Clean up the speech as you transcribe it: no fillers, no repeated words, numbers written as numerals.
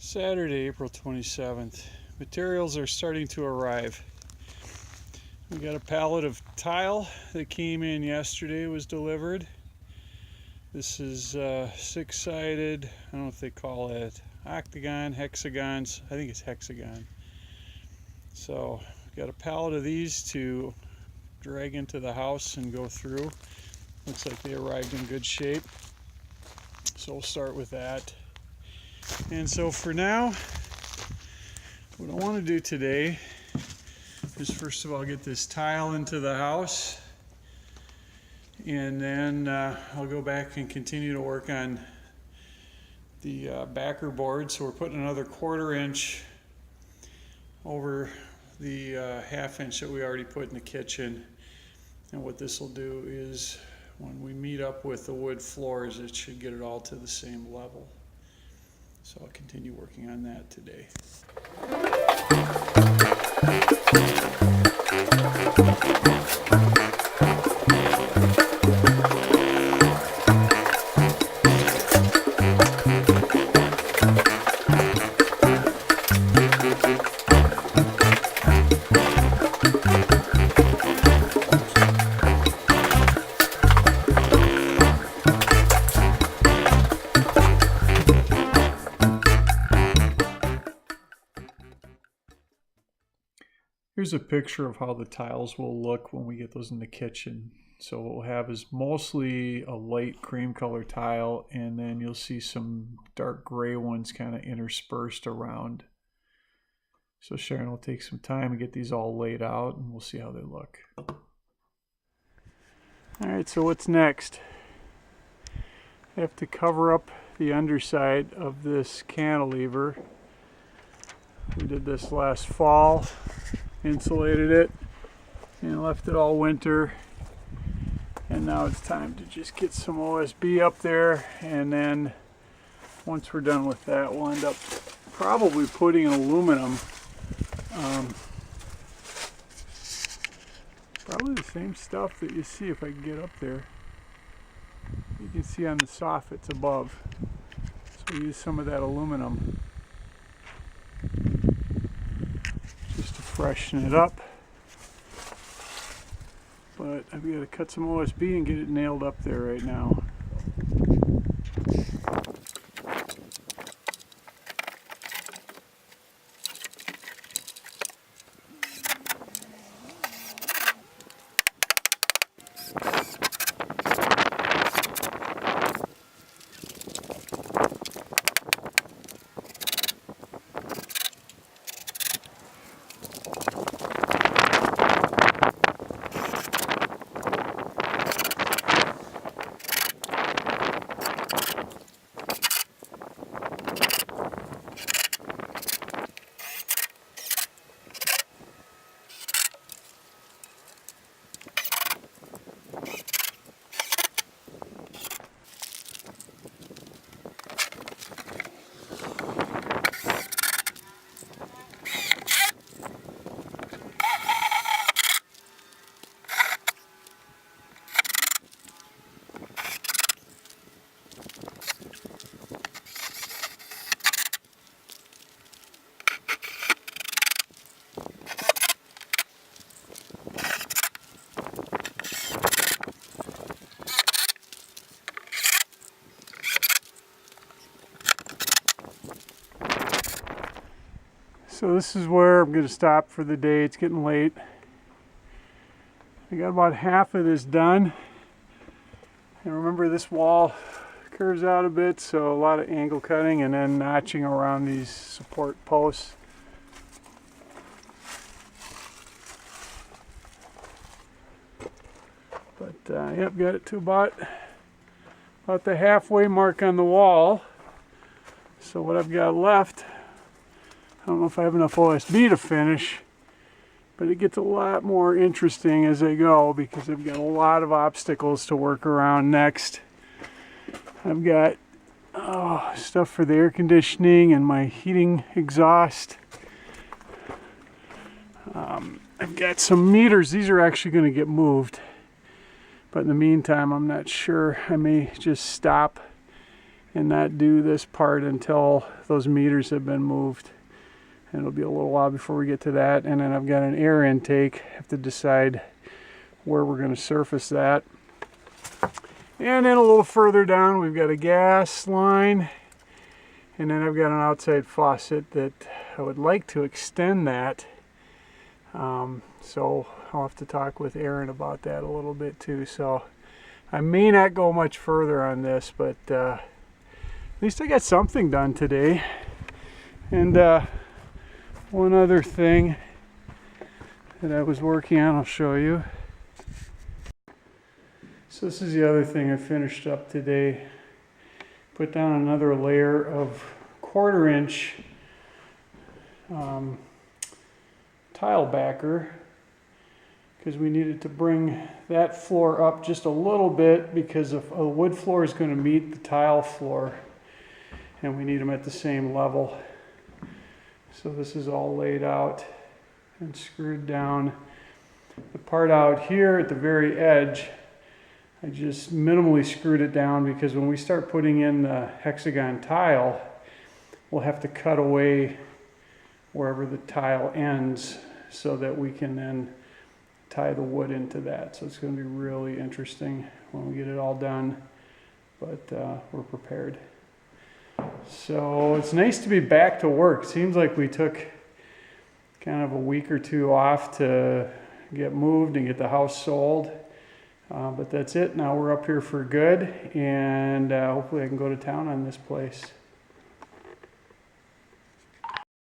Saturday, April 27th. Materials are starting to arrive. We got a pallet of tile that came in yesterday, was delivered. This is six-sided, I don't know if they call it octagon, hexagons, I think it's hexagon. So we got a pallet of these to drag into the house and go through. Looks like they arrived in good shape. So we'll start with that. And so for now, what I want to do today is first of all get this tile into the house, and then I'll go back and continue to work on the backer board. So we're putting another 1/4 inch over the 1/2 inch that we already put in the kitchen. And what this will do is when we meet up with the wood floors, it should get it all to the same level. So I'll continue working on that today. Here's a picture of how the tiles will look when we get those in the kitchen. So what we'll have is mostly a light cream color tile, and then you'll see some dark gray ones kind of interspersed around. So Sharon will take some time and get these all laid out, and we'll see how they look. Alright, so what's next? I have to cover up the underside of this cantilever. We did this last fall. Insulated it and left it all winter, and now it's time to just get some OSB up there, and then once we're done with that we'll end up probably putting aluminum, probably the same stuff that you see if I can get up there. You can see on the soffits above, so we use some of that aluminum just to freshen it up. But I've got to cut some OSB and get it nailed up there right now. So this is where I'm going to stop for the day. It's getting late. I got about half of this done. And remember, this wall curves out a bit, so a lot of angle cutting and then notching around these support posts. But yep, got it to about the halfway mark on the wall. So what I've got left, I don't know if I have enough OSB to finish, but it gets a lot more interesting as I go because I've got a lot of obstacles to work around next. I've got stuff for the air conditioning and my heating exhaust. I've got some meters. These are actually going to get moved, but in the meantime I'm not sure. I may just stop and not do this part until those meters have been moved. And it'll be a little while before we get to that. And then I've got an air intake. I have to decide where we're going to surface that. And then a little further down, we've got a gas line. And then I've got an outside faucet that I would like to extend that. So I'll have to talk with Aaron about that a little bit too. So I may not go much further on this, but at least I got something done today. And one other thing that I was working on, I'll show you. So this is the other thing I finished up today. Put down another layer of 1/4 inch tile backer, because we needed to bring that floor up just a little bit, because if a wood floor is going to meet the tile floor and we need them at the same level. So this is all laid out and screwed down. The part out here at the very edge, I just minimally screwed it down, because when we start putting in the hexagon tile, we'll have to cut away wherever the tile ends so that we can then tie the wood into that. So it's going to be really interesting when we get it all done, but we're prepared. So it's nice to be back to work. Seems like we took kind of a week or two off to get moved and get the house sold. But that's it. Now we're up here for good, and hopefully I can go to town on this place.